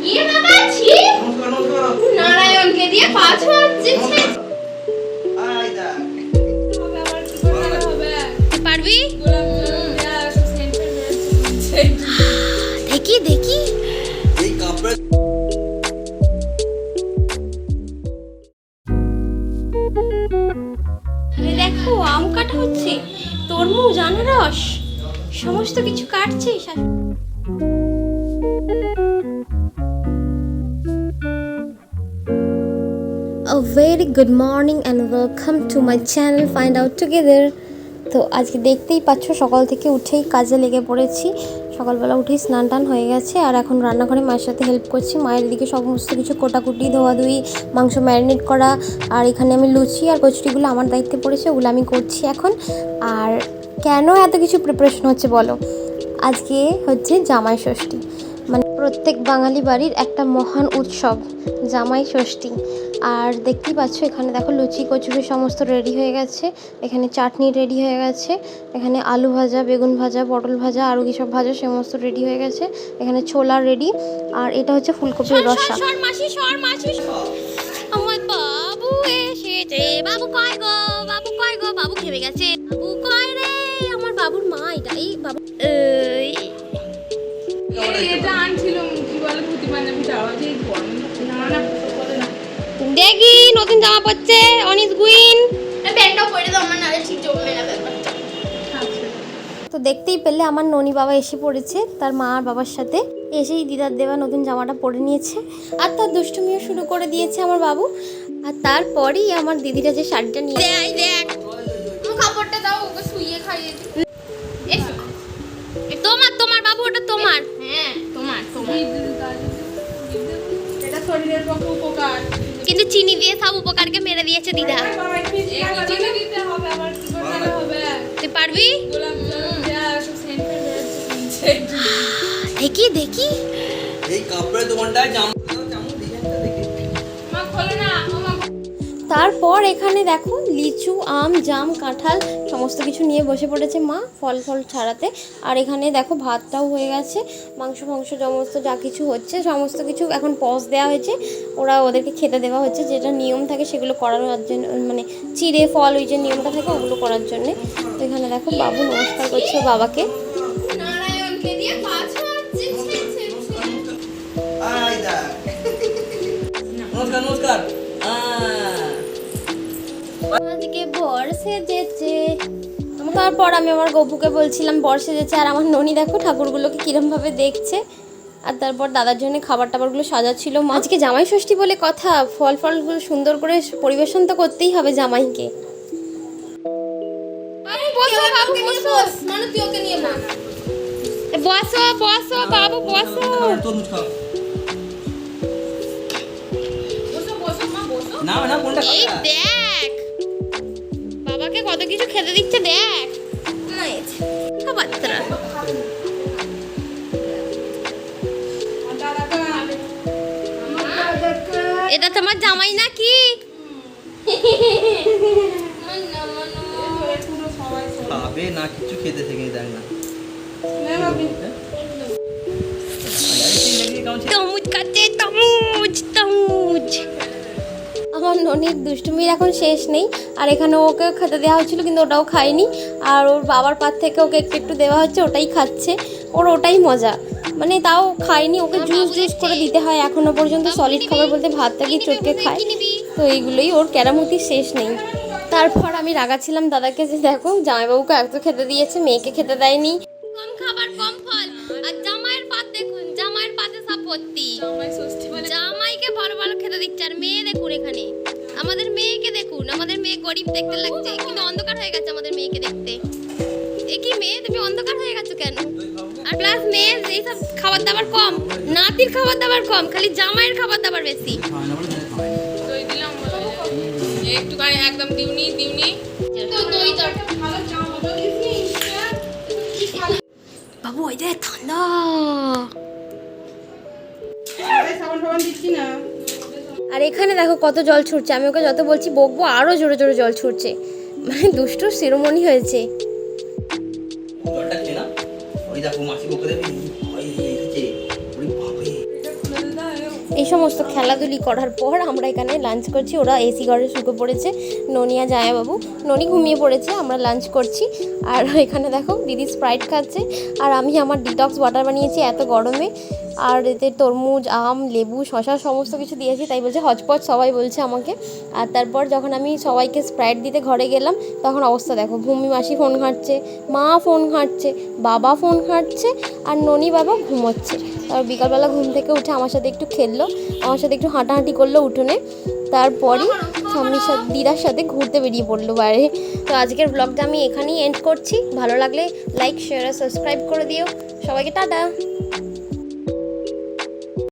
ইয়ে বাবা ছি নারায়ণকে দিয়ে পাঁচ হচ্ছে পারবি দেখি দেখি এই কাপড় দেখো আম কাটা হচ্ছে তরমুজ আনারস সমস্ত কিছু কাটছে A very good morning and welcome to my channel Find Out Together. তো আজকে দেখতেই পাচ্ছ সকাল থেকে উঠেই কাজে লেগে পড়েছি। সকালবেলা উঠেই স্নান টান হয়ে গেছে আর এখন রান্নাঘরে মায়ের সাথে হেল্প করছি। মায়ের দিকে সমস্ত কিছু কোটাকুটি ধোয়াধুয়ি মাংস ম্যারিনেট করা আর এখানে আমি লুচি আর কচুরিগুলো আমার দায়িত্বে পড়েছে, ওগুলো আমি করছি এখন। আর কেন এত কিছু প্রিপারেশন হচ্ছে বলো? আজকে হচ্ছে জামাই ষষ্ঠী, মানে প্রত্যেক বাঙালি বাড়ির একটা মহান উৎসব জামাই ষষ্ঠী। আর দেখতেই পাচ্ছ এখানে দেখো লুচি কচুরি সমস্ত রেডি হয়ে গেছে, এখানে চাটনি রেডি হয়ে গেছে, এখানে আলু ভাজা বেগুন ভাজা পটল ভাজা আরও কী সব ভাজা সমস্ত রেডি হয়ে গেছে, এখানে ছোলা রেডি আর এটা হচ্ছে ফুলকপির রসা। আমার বাবু এসেছে, বাবু কয় গো বাবু কয় গো, বাবু খেয়ে গেছে, বাবু কয় রে, আমার বাবুর মা এটা এই বাবু এটা আনছিল কি বলে ভূতি পাঞ্জাবি যাওয়া যে দেখি নতুন জামা পড়ছে অনিস গুইন প্যান্টটাও পরে দাও আমার নালে ঠিক জমবে না ব্যাপারটা। তো দেখতেই পেলে আমার ননি বাবা এসে পড়েছে তার মা আর বাবার সাথে, এসেই দিদার দেওয়া নতুন জামাটা পরে নিয়েছে আর তার দুষ্টুমিও শুরু করে দিয়েছে আমার বাবু। আর তারপরেই আমার দিদিরা যে শাড়িটা নিয়ে দেখ কাপড়টা দাও ওকে শুইয়ে খাইয়ে তোমার তোমার বাবু ওটা তোমার, হ্যাঁ তোমার তোমার এটা শরীরের পক্ষে উপকার, কিন্তু চিনি দিয়ে সব উপকারকে মেরে দিয়েছে দিদা। চিনি দিতে হবে আবার কি করতে হবে, তুই পারবি? গোলাপ জল দেয়া সব সেন্টার রয়েছে দেখি দেখি এই কাপড়ের দোকানটায় জামা জামা ডিজাইনটা দেখে মা খোলো না মা। তারপর এখানে দেখো লিচু আম জাম কাঁঠাল সমস্ত কিছু নিয়ে বসে পড়েছে মা ফল ফল ছাড়াতে। আর এখানে দেখো ভাতটাও হয়ে গেছে, মাংস সমস্ত যা কিছু হচ্ছে সমস্ত কিছু এখন পজ দেওয়া হয়েছে, ওরা ওদেরকে খেতে দেওয়া হচ্ছে, যেটা নিয়ম থাকে সেগুলো করার জন্য, মানে চিড়ে ফল ওই যে নিয়মটা থাকে ওগুলো করার জন্যে। তো এখানে দেখো বাবু নমস্কার করছে বাবাকে। নারায়ণকে দিয়ে আই দা নমস্কার নমস্কার আজকে বর সেজেছে। তারপর আমি আমার গপুকে বলছিলাম বর সেজেছে, আর আমার ননি দেখো ঠাকুরগুলোকে কিরমভাবে দেখছে। আর তারপর দাদার জন্য খাবার টাবারগুলো সাজাচ্ছিল। আজকে জামাই ষষ্ঠী বলে কথা, ফল ফলগুলো সুন্দর করে পরিবেশন তো করতেই হবে জামাইকে। বসো বসো বাবু বসো। তরমুজ খাও বসো বসো মা বসো না না কোনটা এই খাবে? দেখ বাবাকে কত কিছু খেতে দিচ্ছে দেখ বাচ্চারা। এটা তোমার জামাই নাকি? খাবে না কিছু খেতে থেকে দেখ না তরমুজ খাচ্ছে তরমুজ তরমুজ। আমার ননির দুষ্টুমির এখন শেষ নেই। আর এখানে ওকে খেতে দেওয়া হচ্ছিল কিন্তু ওটাও খায়নি, আর ওর বাবার পাত থেকে ওকে একটু একটু দেওয়া হচ্ছে, ওটাই খাচ্ছে, ওর ওটাই মজা, মানে তাও খায়নি, ওকে জুস জুস করে দিতে হয় এখনো পর্যন্ত। সলিড খাবার বলতে ভাতটাকেই চটকে খায়, তো এইগুলোই ওর কেরামতি শেষ নেই। তারপর আমি রাগাচ্ছিলাম দাদাকে যে দেখো জামাইবাবুকে এত খেতে দিয়েছে মেয়েকে খেতে দেয়নি, কম খাবার কম ফল। আর জামাইয়ের পাত দেখুন, জামাইয়ের পাতে সব ভর্তি, জামাই ষষ্ঠী বলে জামাইকে ভালো ভালো খেতে দিচ্ছে। আর মেয়ে দেখুন এখানে আমাদের মেয়েকে দেখুন, আমাদের মেয়ে গরিব দেখতে লাগছে কিন্তু অন্ধকার হয়ে গেছে আমাদের মেয়েকে দেখতে। এ কি মেয়ে তুমি অন্ধকার হয়ে গেছো কেন? আর প্লাস মেয়ের এইসব খাবার দাবার কম, নাতির খাবার দাবার কম, খালি জামাইয়ের খাবার দাবার বেশি। দই দিলাম একটু গায়ে একদম দিউনি দিউনি তো দই দাও ভালো চামচ দিসনি বাবু, ওই দেখ ঠান্ডা। সাবান সাবান দিচ্ছি না। আর এখানে দেখো কত জল ছুটছে, আমি ওকে যত বলছি বকবো আরো জোরে জোরে জল ছুটছে, মানে দুষ্টু শিরোমণি হয়েছে। জলটা খেয়ে না ওই দেখো মাসি বকে দেবে ওই এসেছে ওই বাবা এই সমস্ত খেলাধুলি করার পর আমরা এখানে লাঞ্চ করছি। ওরা এসি ঘরে শুতে পড়েছে, ননিয়া জামাইবাবু। ননি ঘুমিয়ে পড়েছে, আমরা লাঞ্চ করছি। আর এখানে দেখো দিদি স্প্রাইট খাচ্ছে, আর আমি আমার ডিটক্স ওয়াটার বানিয়েছি এত গরমে। আর এতে তরমুজ, আম, লেবু, শশা সমস্ত কিছু দিয়েছি, তাই বলছে হচপচ সবাই বলছে আমাকে। আর তারপর যখন আমি সবাইকে স্প্রাইট দিতে ঘরে গেলাম, তখন অবস্থা দেখো, ভূমি মাসি ফোন ঘাঁটছে, মা ফোন ঘাঁটছে, বাবা ফোন ঘাঁটছে, আর ননি বাবা ঘুমোচ্ছে। তারপর বিকালবেলা ঘুম থেকে উঠে আমার সাথে একটু খেললো, আমার সাথে একটু হাঁটাহাঁটি করলো উঠোনে। তারপরই স্বামীর সাথে দিদার সাথে ঘুরতে বেরিয়ে পড়লো বাইরে। তো আজকের ব্লগটা আমি এখানেই এন্ড করছি। ভালো লাগলে লাইক, শেয়ার আর সাবস্ক্রাইব করে দিও। সবাইকে টাটা।